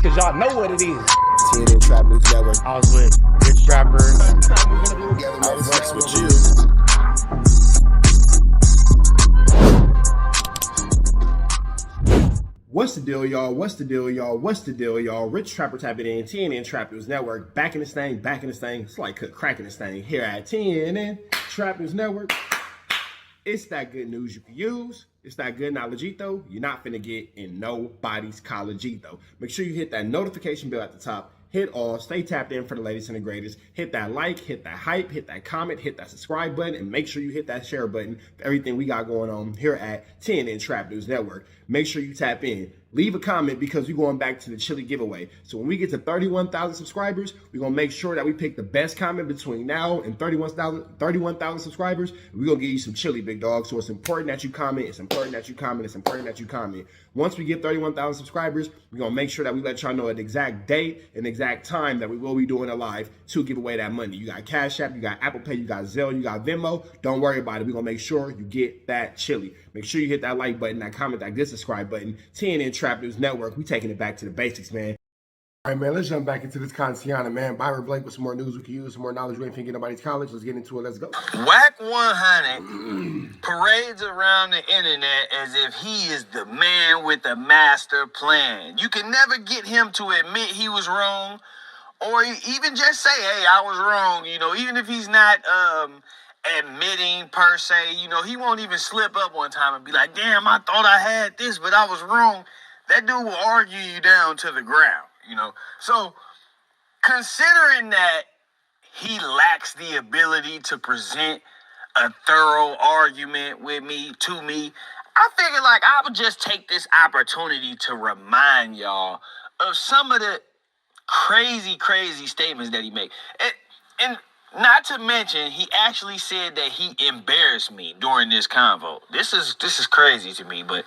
Cause y'all know what it is. TSU Trap News Network. I was with Rich Trapper. I flex with you. What's the deal, y'all? What's the deal, y'all? What's the deal, y'all? Rich Trapper tapping in, TNN Trap News Network. Back in this thing, back in this thing. It's like cracking this thing here at TNN Trap News Network. It's that good news you can use. It's that good knowledge-ito you're not finna get in nobody's college-ito. Make sure you hit that notification bell at the top. Hit all. Stay tapped in for the latest and the greatest. Hit that like, hit that hype, hit that comment, hit that subscribe button, and make sure you hit that share button for everything we got going on here at TNN Trap News Network. Make sure you tap in. Leave a comment because we're going back to the chili giveaway. So when we get to 31,000 subscribers, we're going to make sure that we pick the best comment between now and 31,000 subscribers. We're going to give you some chili, big dog. So it's important that you comment. It's important that you comment. It's important that you comment. Once we get 31,000 subscribers, we're going to make sure that we let y'all know an exact date and exact time that we will be doing a live to give away that money. You got Cash App, you got Apple Pay, you got Zelle, you got Venmo. Don't worry about it. We're going to make sure you get that chili. Make sure you hit that like button, that comment, that good subscribe button. TNN Trap News Network. We taking it back to the basics, man. All right, man, let's jump back into this Contiana, man. Byron Blake with some more news we can use, some more knowledge we ain't finna get nobody's college. Let's get into it. Let's go. WACK100 parades around the internet as if he is the man with the master plan. You can never get him to admit he was wrong or even just say, hey, I was wrong. You know, even if he's not admitting per se, you know, he won't even slip up one time and be like, damn, I thought I had this, but I was wrong. That dude will argue you down to the ground, you know. So considering that he lacks the ability to present a thorough argument with me, to me, I figured like I would just take this opportunity to remind y'all of some of the crazy statements that he made. And not to mention, he actually said that he embarrassed me during this convo. This is crazy to me, but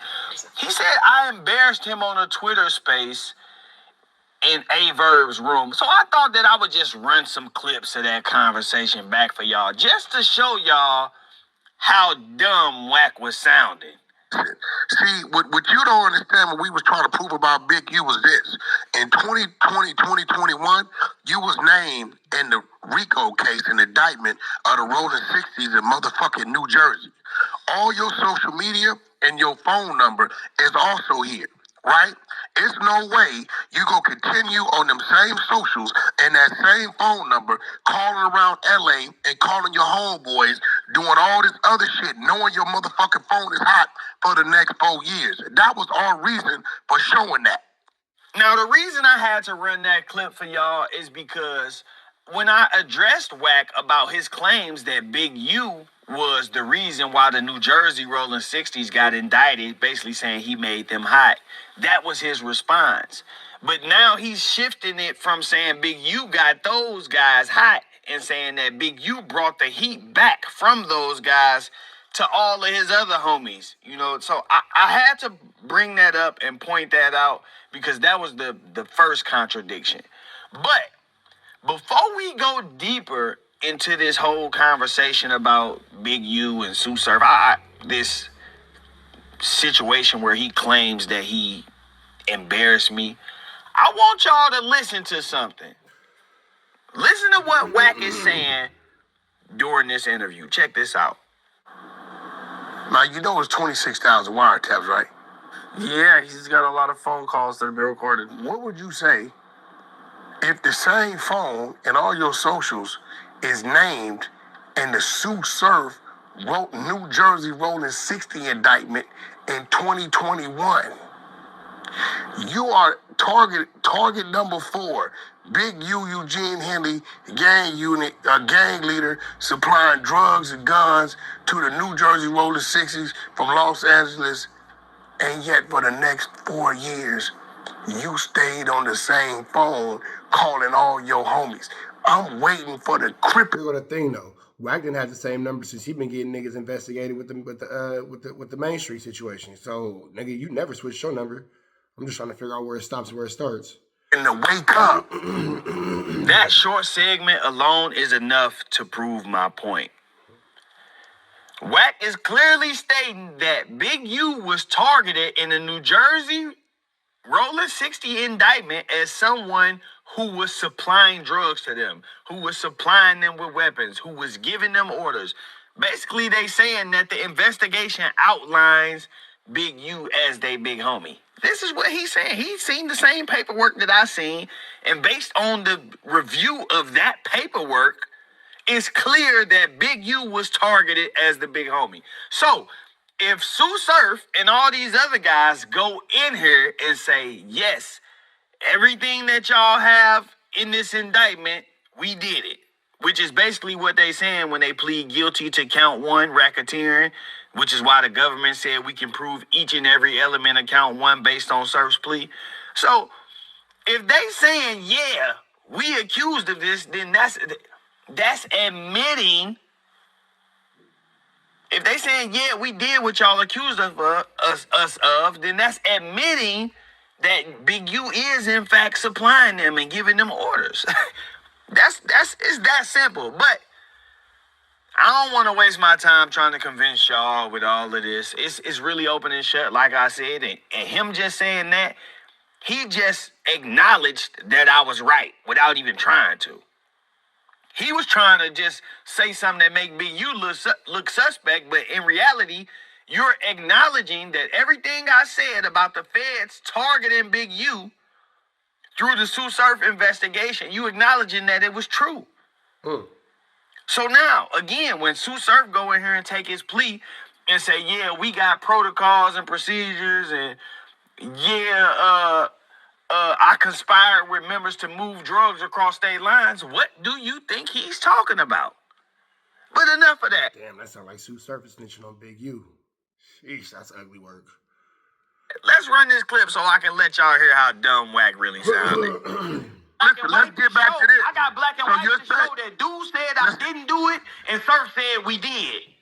he said I embarrassed him on a Twitter space in Averb's room. So I thought that I would just run some clips of that conversation back for y'all, just to show y'all how dumb Wack was sounding. See, what you don't understand, what we was trying to prove about Big U was this. In 2020, 2021, you was named in the RICO case, an indictment of the Rolling 60s in motherfucking New Jersey. All your social media and your phone number is also here, right? It's no way you gonna continue on them same socials and that same phone number, calling around LA and calling your homeboys, doing all this other shit, knowing your motherfucking phone is hot for the next 4 years. That was our reason for showing that. Now, the reason I had to run that clip for y'all is because when I addressed Wack about his claims that Big U was the reason why the New Jersey Rolling 60s got indicted, basically saying he made them hot, that was his response. But now he's shifting it from saying Big U got those guys hot and saying that Big U brought the heat back from those guys to all of his other homies, you know. So I had to bring that up and point that out because that was the first contradiction. But before we go deeper into this whole conversation about Big U and TSU Surf, this situation where he claims that he embarrassed me, I want y'all to listen to something. Listen to what Wack is saying during this interview. Check this out. Now, you know it's 26,000 wiretaps, right? Yeah, he's got a lot of phone calls that have been recorded. What would you say if the same phone and all your socials is named in the TSU Surf New Jersey Rolling 60 indictment in 2021? You are target number 4. Big U, Eugene Henley, gang leader, supplying drugs and guns to the New Jersey Rolling 60s from Los Angeles. And yet for the next 4 years, you stayed on the same phone calling all your homies. I'm waiting for the crypto. Here's the thing though. Wack didn't have the same number since he been getting niggas investigated with the Main Street situation. So nigga, you never switched your number. I'm just trying to figure out where it stops and where it starts. And to wake up. That short segment alone is enough to prove my point. Wack is clearly stating that Big U was targeted in the New Jersey Rolling 60 indictment as someone who was supplying drugs to them, who was supplying them with weapons, who was giving them orders. Basically, they saying that the investigation outlines Big U as they big homie. This is what he's saying. He's seen the same paperwork that I seen, and based on the review of that paperwork, it's clear that Big U was targeted as the big homie. So, if Sue Surf and all these other guys go in here and say, yes, everything that y'all have in this indictment, we did it, which is basically what they saying when they plead guilty to count 1, racketeering, which is why the government said we can prove each and every element of count 1 based on Surf's plea. So if they saying, yeah, we accused of this, then that's admitting. If they saying, yeah, we did what y'all accused of us of, then that's admitting that Big U is in fact supplying them and giving them orders. It's that simple. But I don't want to waste my time trying to convince y'all with all of this. It's really open and shut, like I said. And him just saying that, he just acknowledged that I was right without even trying to. He was trying to just say something that make Big U look suspect, but in reality, you're acknowledging that everything I said about the feds targeting Big U through the Sue Surf investigation, you acknowledging that it was true. So now, again, when Sue Surf go in here and take his plea and say, yeah, we got protocols and procedures, and yeah, I conspired with members to move drugs across state lines, what do you think he's talking about? But enough of that. Damn, that sounds like Sue Surf is snitching on Big U. Sheesh, that's ugly work. Let's run this clip so I can let y'all hear how dumb WACK really sounded. Listen, let's get back to this. I got black and white to show that dude said I didn't do it and Surf said we did.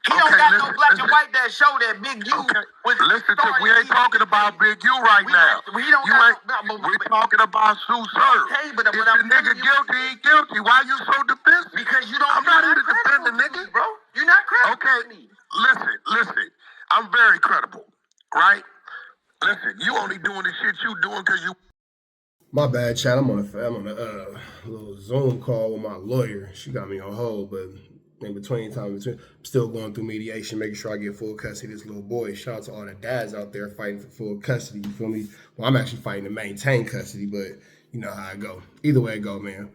He don't got no black and white that show that Big U was. Listen, we ain't talking about Big U right now. We don't. We're talking about Sue Surf. Okay, but if the nigga guilty, he guilty. Why you so defensive? Because you don't. I'm not here to defend the nigga, bro. You're not credible. Okay, listen. I'm very credible, right? Listen, you only doing the shit you doing because you. My bad, Chad. I'm on a little Zoom call with my lawyer. She got me on hold, but in between, I'm still going through mediation, making sure I get full custody of this little boy. Shout out to all the dads out there fighting for full custody. You feel me? Well, I'm actually fighting to maintain custody, but you know how it go. Either way it go, man.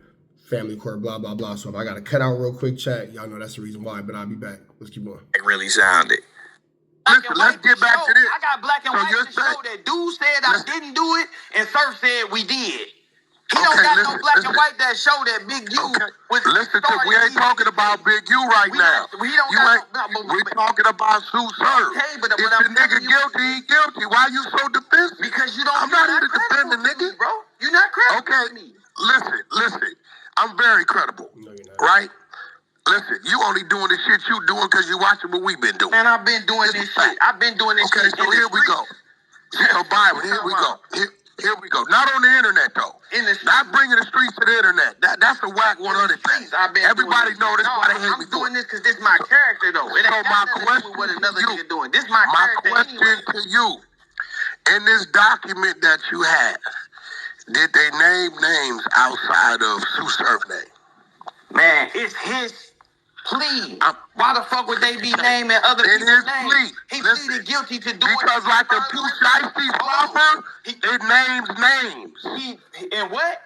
Family court, blah, blah, blah. So if I got to cut out real quick, chat, y'all know that's the reason why, but I'll be back. Let's keep going. It really sounded. Listen, let's get back to this. I got black and white to show that dude said I didn't do it and Surf said we did. He don't got no black and white that show that Big U was. Listen, we ain't talking about Big U right now. We don't. We're talking about Sue Surf. Okay, but if the nigga guilty, he guilty. Why you so defensive? Because you don't. I'm not here to defend the nigga, bro. You're not credible. Okay, listen. I'm very credible. No, you're not. Right? Listen, you only doing the shit you doing because you watching what we've been doing. Man, I've been doing this shit. I've been doing this shit. Okay, so here we go. So Bible, here we go. Here we go. Not on the internet though. Not bringing the streets to the internet. That's a WACK100 thing. Everybody know this. Why they hate me doing this because this is my character though. It ain't got nothing to do with what another nigga doing. This is my character. My question to you: in this document that you have, did they name names outside of Sue Surf name? Man, it's his plea. Why the fuck would they be naming other people's names? He pleaded guilty to doing it. Because like the two Shiesty proffer, it names names. And what?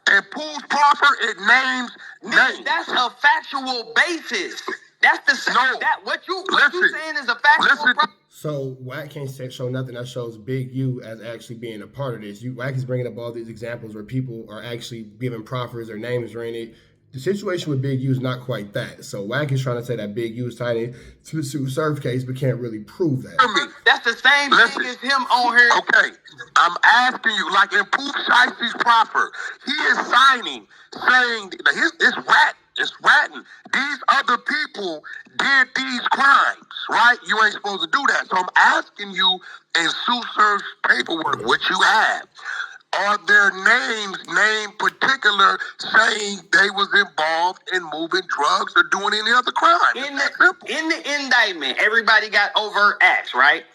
And Pooh's proffer, it names names. That's a factual basis. That's the what you saying is a factual. So WACK can't show nothing that shows Big U as actually being a part of this. WACK is bringing up all these examples where people are actually giving proffers, their names are in it. The situation with Big U is not quite that. So WACK is trying to say that Big U is tied into the Sue Surf case, but can't really prove that. That's the same thing as him on here. Okay, I'm asking you, like in Pooh Shiesty's proffer, he is signing, saying it's ratting. These other people did these crimes, right? You ain't supposed to do that. So I'm asking you in Sue Surf's paperwork, which you have, are their names named particular saying they was involved in moving drugs or doing any other crime? In the indictment, everybody got overt acts, right?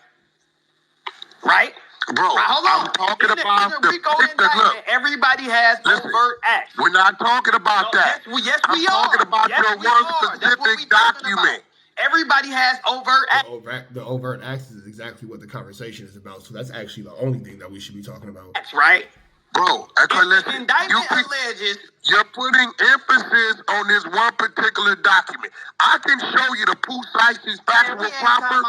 Right? Bro, Hold on. I'm talking about the RICO indictment. look. Everybody has overt acts. We're not talking about that. Yes, I'm we talking are. about Yes, your we one are. That's what we specific talking about. document. Everybody has overt acts. The overt acts is exactly what the conversation is about. So that's actually the only thing that we should be talking about. That's right. Bro, listen, Indictment alleges. You're putting emphasis on this one particular document. I can show you the Pooh factual proper,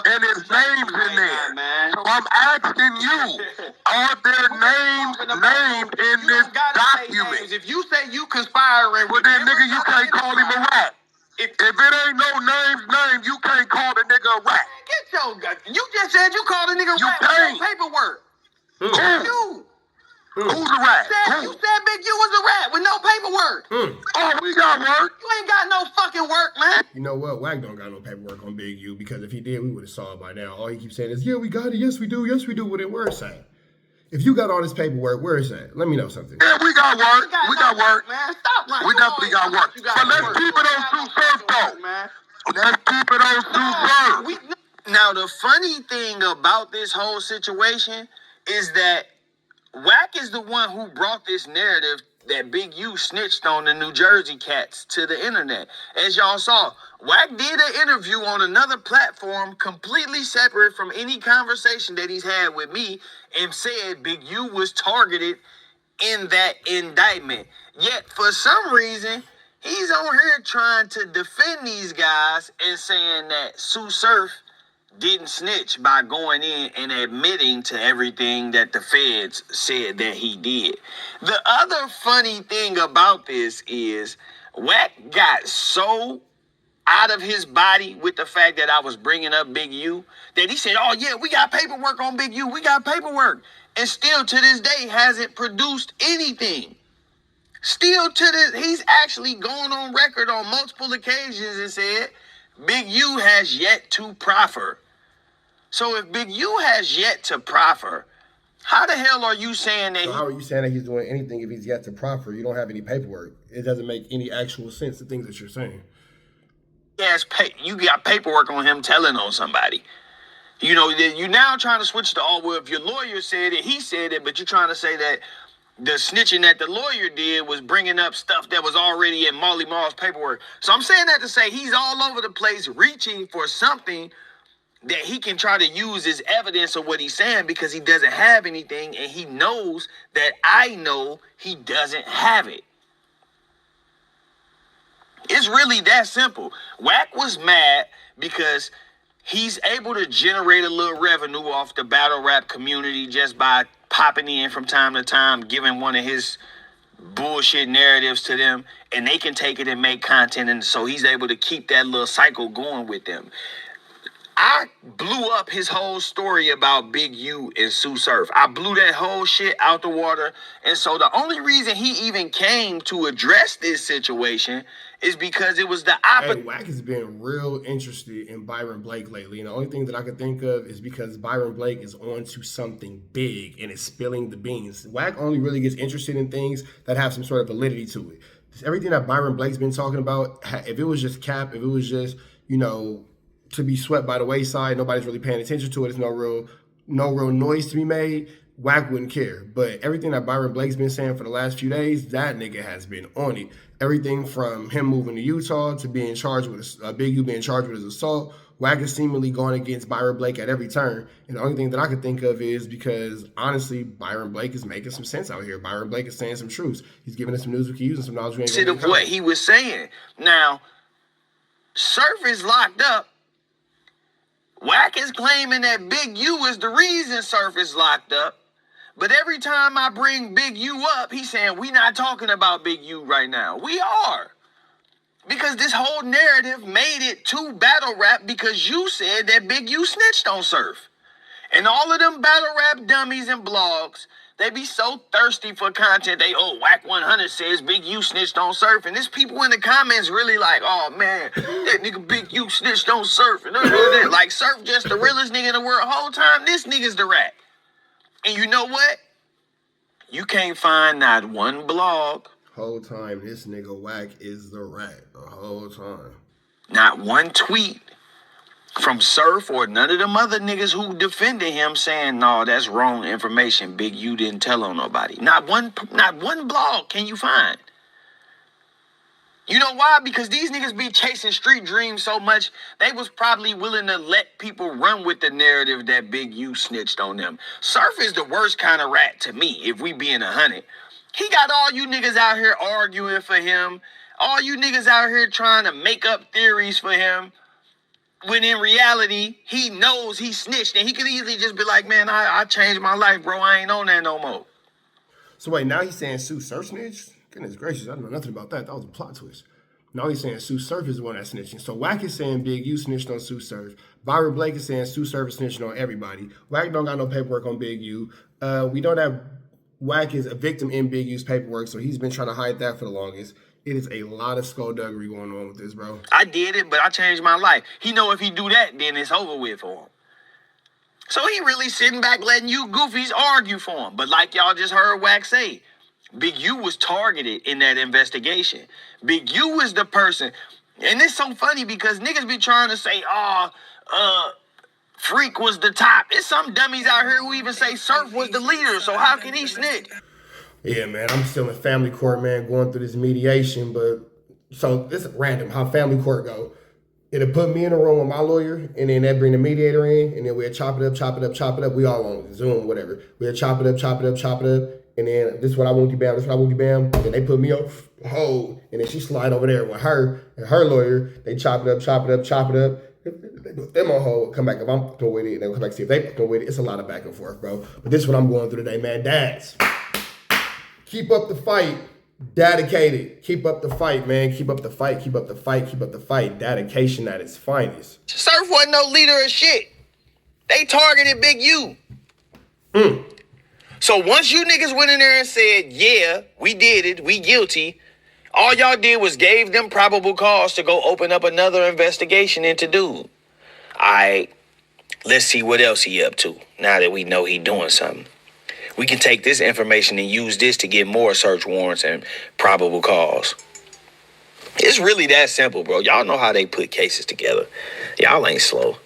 and there's names in there. So I'm asking you, are there names named in this document? If you say you conspiring, well then nigga, you can't call him a rat. If it ain't no names named, you can't call the nigga a rat. Get your. You just said you called a nigga You rat can't. with no paperwork. You. Who's a rat? You said Big U was a rat with no paperwork. Oh, we got work. You ain't got no fucking work, man. You know what? WACK don't got no paperwork on Big U, because if he did, we would have saw it by now. All he keeps saying is, yeah, we got it. Yes, we do. Yes, we do. Where it's at? If you got all this paperwork, where is that? Let me know something. Yeah, we got work. We got work. Man, stop lying. We definitely got work. But let's keep it on True Surf, though. Let's keep it on True Surf. Now, the funny thing about this whole situation is that WACK is the one who brought this narrative that Big U snitched on the New Jersey cats to the internet. As y'all saw, WACK did an interview on another platform completely separate from any conversation that he's had with me and said Big U was targeted in that indictment. Yet, for some reason, he's on here trying to defend these guys and saying that TSU Surf didn't snitch by going in and admitting to everything that the feds said that he did. The other funny thing about this is WACK got so out of his body with the fact that I was bringing up Big U that he said, oh yeah, we got paperwork on Big U. We got paperwork. And still to this day hasn't produced anything. Still to this, he's actually going on record on multiple occasions and said Big U has yet to proffer. So if Big U has yet to proffer, how the hell are you saying that? So how are you saying that he's doing anything if he's yet to proffer? You don't have any paperwork. It doesn't make any actual sense, the things that you're saying. Yes, you got paperwork on him telling on somebody. You know, you're now trying to switch to, oh, well, if your lawyer said it, he said it, but you're trying to say that the snitching that the lawyer did was bringing up stuff that was already in Molly Mall's paperwork. So I'm saying that to say he's all over the place reaching for something that he can try to use as evidence of what he's saying because he doesn't have anything and he knows that I know he doesn't have it. It's really that simple. WACK was mad because he's able to generate a little revenue off the battle rap community just by popping in from time to time, giving one of his bullshit narratives to them, and they can take it and make content, and so he's able to keep that little cycle going with them. I blew up his whole story about Big U and TSU Surf. I blew that whole shit out the water. And so the only reason he even came to address this situation is because it was the opposite. Hey, WACK has been real interested in Byron Blake lately. And the only thing that I can think of is because Byron Blake is on to something big and is spilling the beans. WACK only really gets interested in things that have some sort of validity to it. Everything that Byron Blake's been talking about, if it was just cap, if it was just, you know, to be swept by the wayside, nobody's really paying attention to it, there's no real noise to be made, WACK wouldn't care. But everything that Byron Blake's been saying for the last few days, that nigga has been on it. Everything from him moving to Utah to being charged with Big U being charged with his assault, WACK is seemingly going against Byron Blake at every turn. And the only thing that I could think of is because, honestly, Byron Blake is making some sense out here. Byron Blake is saying some truths. He's giving us some news we can use and some knowledge we ain't of what he was saying. Now, Surf is locked up. WACK is claiming that Big U is the reason Surf is locked up. But every time I bring Big U up, he's saying, we not talking about Big U right now. We are. Because this whole narrative made it to battle rap because you said that Big U snitched on Surf. And all of them battle rap dummies and blogs, they be so thirsty for content. They, WACK100 says Big U snitched on Surf. And there's people in the comments really like, oh, man, that nigga Big U snitched on Surf. And like, Surf just the realest nigga in the world. Whole time, this nigga's the rat. And you know what? You can't find not one blog. Whole time, this nigga WACK is the rat. The whole time. Not one tweet. from Surf or none of them other niggas who defended him saying, no, that's wrong information, Big U didn't tell on nobody. Not one blog can you find. You know why? Because these niggas be chasing street dreams so much, they was probably willing to let people run with the narrative that Big U snitched on them. Surf is the worst kind of rat to me, if we being 100. He got all you niggas out here arguing for him, all you niggas out here trying to make up theories for him, when in reality, he knows he snitched, and he could easily just be like, man, I changed my life, bro. I ain't on that no more. So wait, now he's saying Sue Surf snitched? Goodness gracious, I don't know nothing about that. That was a plot twist. Now he's saying Sue Surf is the one that's snitching. So WACK is saying Big U snitched on Sue Surf. Byron Blake is saying Sue Surf is snitching on everybody. WACK don't got no paperwork on Big U. We know that WACK is a victim in Big U's paperwork, so he's been trying to hide that for the longest. It is a lot of skullduggery going on with this, bro. I did it, but I changed my life. He know if he do that, then it's over with for him. So he really sitting back letting you goofies argue for him. But like y'all just heard WACK say, Big U was targeted in that investigation. Big U was the person. And it's so funny because niggas be trying to say, Freak was the top. There's some dummies out here who even say Surf was the leader, so how can he snitch? Yeah, man, I'm still in family court, man, going through this mediation. But so this is random how family court go. It'll put me in a room with my lawyer, and then they bring the mediator in, and then we'll chop it up. We all on Zoom, whatever. We'll chop it up. And then this is what I want you, bam, this is what I want you, bam. And then they put me on hold, and then she slide over there with her and her lawyer. They chop it up. They put them on hold, come back if I'm fucking with it, and then come back see if they fucking with it. It's a lot of back and forth, bro. But this is what I'm going through today, man. Dads, keep up the fight. Dedicated. Keep up the fight, man. Keep up the fight. Dedication at its finest. Surf wasn't no leader of shit. They targeted Big U. So once you niggas went in there and said, yeah, we did it, we guilty, all y'all did was gave them probable cause to go open up another investigation into dude. All right, let's see what else he up to now that we know he doing something. We can take this information and use this to get more search warrants and probable cause. It's really that simple, bro. Y'all know how they put cases together. Y'all ain't slow.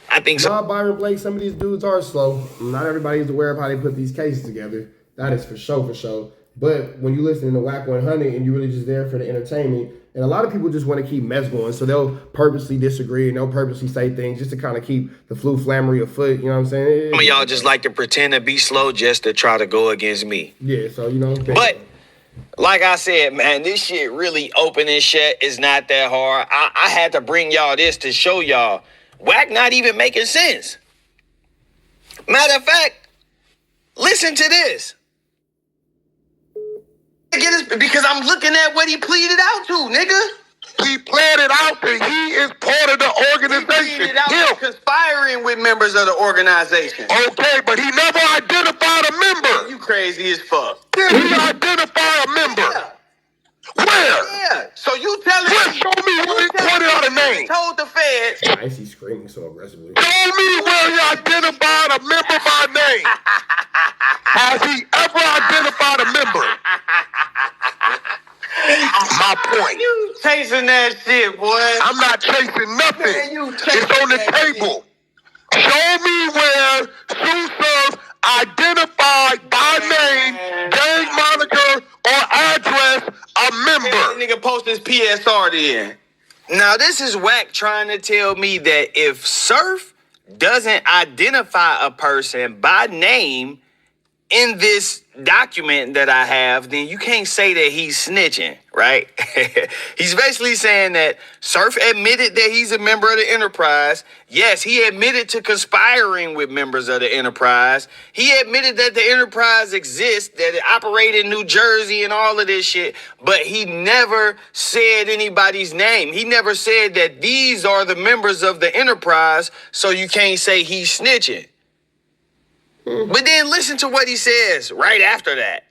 I think so. Nah, Byron Blake, some of these dudes are slow. Not everybody's aware of how they put these cases together. That is for sure. But when you listen to WACK100 and you're really just there for the entertainment, and a lot of people just want to keep mess going, so they'll purposely disagree and they'll purposely say things just to kind of keep the flammery afoot, you know what I'm saying? Some of y'all just like to pretend to be slow just to try to go against me. Yeah, so, you know. But, like I said, man, this shit really open and shut is not that hard. I had to bring y'all this to show y'all WACK not even making sense. Matter of fact, listen to this. Because I'm looking at what he pleaded out to, nigga. He pleaded out that he is part of the organization. He pleaded out conspiring with members of the organization. Okay, but he never identified a member. You crazy as fuck. Did he identify a member? Yeah. Where? Yeah. So you telling me? Show me where he pointed out a name. Told the feds. Why is he screaming so aggressively? Show me where he identified a member by name. Has he ever identified a member? My point. You chasing that shit, boy. I'm not chasing nothing. Man, it's on the table. Show me where Sue Surf identified by name, gang moniker, or address a member. That nigga post his PSR then. Now, this is WACK trying to tell me that if Surf doesn't identify a person by name in this document that I have, then you can't say that he's snitching, right? He's basically saying that Surf admitted that he's a member of the enterprise. Yes, he admitted to conspiring with members of the enterprise. He admitted that the enterprise exists, that it operated in New Jersey and all of this shit, but he never said anybody's name. He never said that these are the members of the enterprise, so you can't say he's snitching. But then listen to what he says right after that.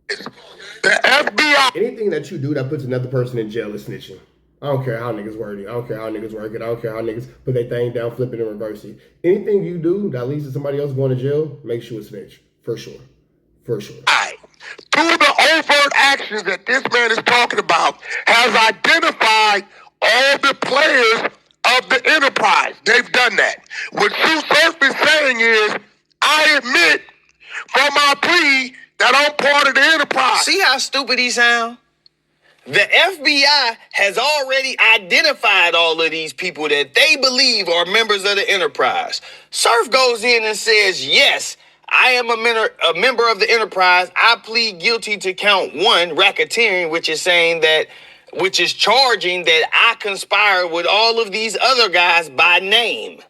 The FBI. Anything that you do that puts another person in jail is snitching. I don't care how niggas word it. I don't care how niggas work it. I don't care how niggas put their thing down, flip it, and reverse it. Anything you do that leads to somebody else going to jail makes you a snitch. For sure. For sure. Through the overt actions that this man is talking about, has identified all the players of the enterprise. They've done that. What TSU Surf is saying is, I admit from my plea that I'm part of the enterprise. See how stupid he sound? The FBI has already identified all of these people that they believe are members of the enterprise. Surf goes in and says, yes, I am a member of the enterprise. I plead guilty to count 1, racketeering, which is charging that I conspired with all of these other guys by name.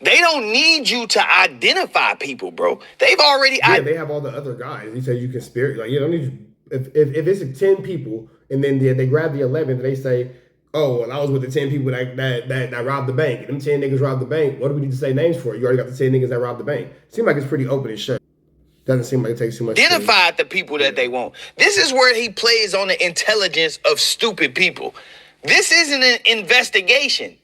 They don't need you to identify people, bro. They've already... they have all the other guys. He said you conspire. Like, you don't need... If it's 10 people, and then they grab the 11th, they say, oh, well, I was with the 10 people that robbed the bank. Them 10 niggas robbed the bank. What do we need to say names for? You already got the 10 niggas that robbed the bank. Seems like it's pretty open and shut. Doesn't seem like it takes too much. Identified the people that they want. This is where he plays on the intelligence of stupid people. This isn't an investigation.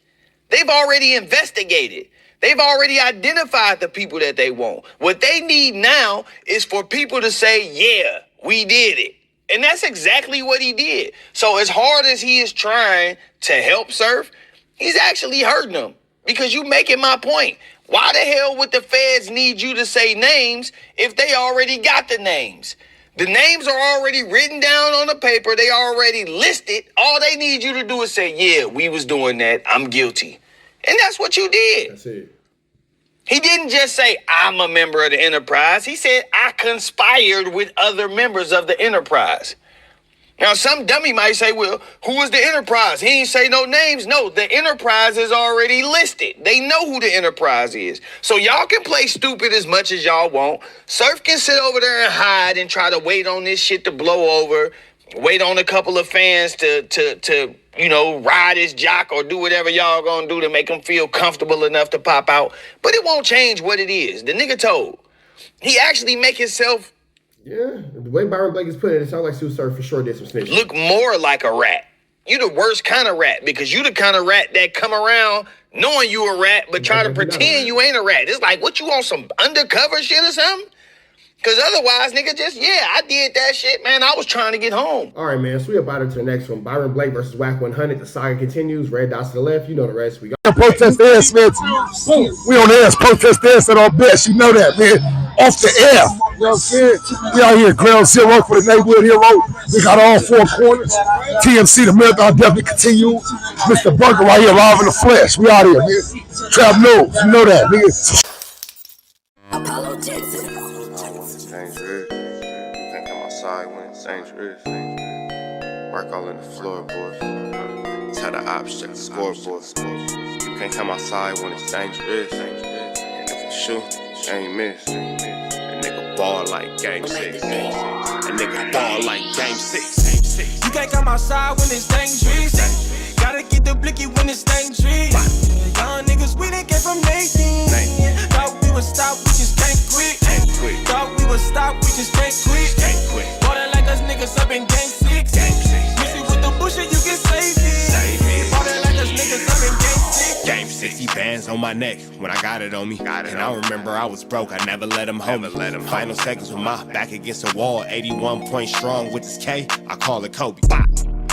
They've already investigated. They've already identified the people that they want. What they need now is for people to say, yeah, we did it. And that's exactly what he did. So as hard as he is trying to help Surf, he's actually hurting them. Because you making my point. Why the hell would the feds need you to say names if they already got the names? The names are already written down on the paper. They already listed. All they need you to do is say, yeah, we was doing that. I'm guilty. And that's what you did. That's it. He didn't just say, I'm a member of the enterprise. He said, I conspired with other members of the enterprise. Now, some dummy might say, well, who was the enterprise? He didn't say no names. No, the enterprise is already listed. They know who the enterprise is. So y'all can play stupid as much as y'all want. Surf can sit over there and hide and try to wait on this shit to blow over. Wait on a couple of fans to ride his jock or do whatever y'all gonna do to make him feel comfortable enough to pop out. But it won't change what it is. The nigga told. He actually make himself... Yeah, the way Byron Blake is putting it, it sounds like TSU Surf for sure did some snitching. Look more like a rat. You the worst kind of rat because you the kind of rat that come around knowing you a rat but try to pretend you ain't a rat. It's like, what, you want some undercover shit or something? Because otherwise, nigga, I did that shit, man. I was trying to get home. All right, man. So we about to the next one. Byron Blake versus WACK100. The saga continues. Red dots to the left. You know the rest. We got protest the air, Smith. We on the air. Protest the air at our best. You know that, man. Off the air. You know what I'm saying? We out here, ground zero for the neighborhood hero. We got all 4 corners. TMC, the marathon definitely continues. Mr. Burger right here, live in the flesh. We out here, man. Trap knows. You know that, nigga. Dangerous. Work all in the floorboard. Tell the ops check the scoreboard. You can't come outside when it's dangerous. And if you shoot, you ain't miss. A nigga ball like game 6. A nigga ball like game 6. You can't come outside when it's dangerous. Gotta get the blicky when it's dangerous. Young niggas, we didn't get from Nathan. Thought we would stop, we just can't quit. Thought we would stop, we just can't quit. Ballin' like us niggas up in game 6. Missy with the bullshit, you can save it. Ballin' like us niggas up in game 6. Game 60 bands on my neck when I got it on me. And I remember I was broke, I never let him hold me. Final seconds with my back against the wall. 81 point strong with this K, I call it Kobe.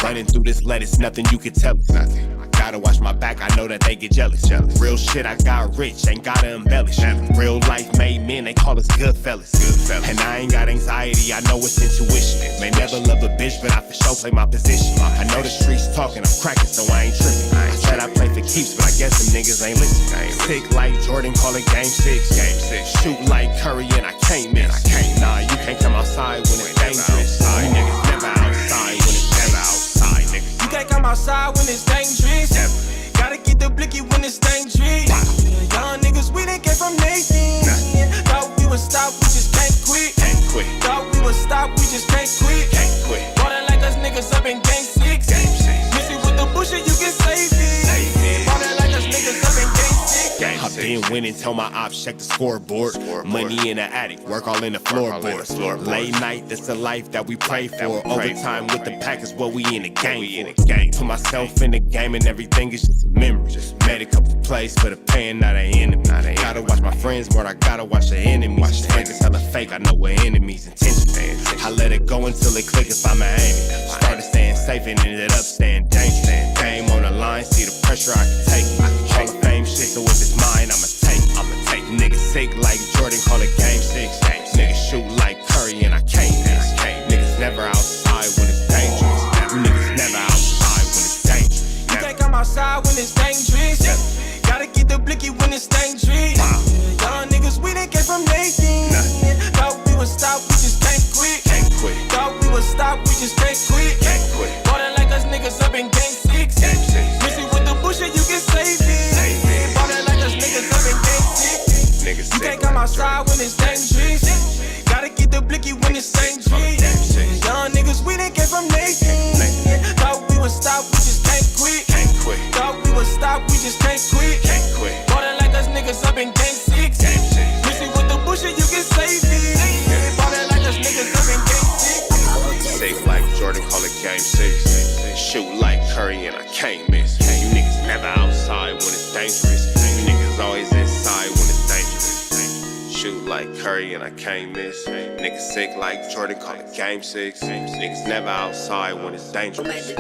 Running through this lettuce, nothing you can tell it. Nothing. Gotta watch my back, I know that they get jealous. Real shit, I got rich, ain't gotta embellish. Real life made men, they call us good fellas. And I ain't got anxiety, I know it's intuition. May never love a bitch, but I for sure play my position. I know the streets talking, I'm cracking, so I ain't tripping. I said I play for keeps, but I guess them niggas ain't listening. Sick like Jordan, call it game 6. Shoot like Curry, and I can't miss. Nah, you can't come outside when it's dangerous. You niggas never outside when it's never outside, nigga. You can't come outside when it's dangerous. Gotta get the blicky when it's dangerous. Young niggas, we didn't get from Nathan. Thought we would stop, we just can't quit. Thought we would stop, we just can't quit. Ballin' like us niggas up in game 6. Missy with the bullshit, you can save it. Ballin' like us niggas up in game 6. I've been went and told my ops, check the scoreboard. Money in the attic, work all in the floorboards. Late night, that's the life that we pray for. Overtime with the pack is what we in the game for. Put myself in the game and everything is just a memory. Made a couple plays for the pain, not an enemy. Gotta watch my friends more, I gotta watch the enemies. Friends is hella fake, I know we're enemies. Intentions. I let it go until it click if I'm aiming. Started staying safe and ended up staying dangerous. Game on the line, see the pressure I can take. Hall of Fame shit, so if it's mine, I'ma take. Niggas sick like Jordan, call it game 6. Niggas shoot like Curry and I can't miss. Niggas never outside when it's dangerous. Niggas never outside when it's dangerous. You can't come outside when it's dangerous. Gotta get the blicky when it's dangerous. Young niggas, we done came from Nathan. Thought we would stop, we just can't quit. Thought we would stop, we just can't quit. Ballin' like us niggas up in game 6. Missy with the bullshit, you can save it. Ballin' like us niggas up in game 6. You can't come outside when it's dangerous. Gotta get the blicky when it's dangerous. Young niggas, we done came from Nathan. Thought we would stop, we just can't quit. Thought we would stop, we just can't quit. Ballin' like us niggas up in game 6. Missy with the bullshit, you can save it. Ballin' like us niggas up in game 6. Safe like Jordan, call it game 6. Shoot like Curry and I can't miss. You niggas never outside when it's dangerous. You niggas always inside when it's dangerous. Shoot like Curry and I can't miss. Niggas sick like Jordan, call it game 6. Niggas never outside when it's dangerous.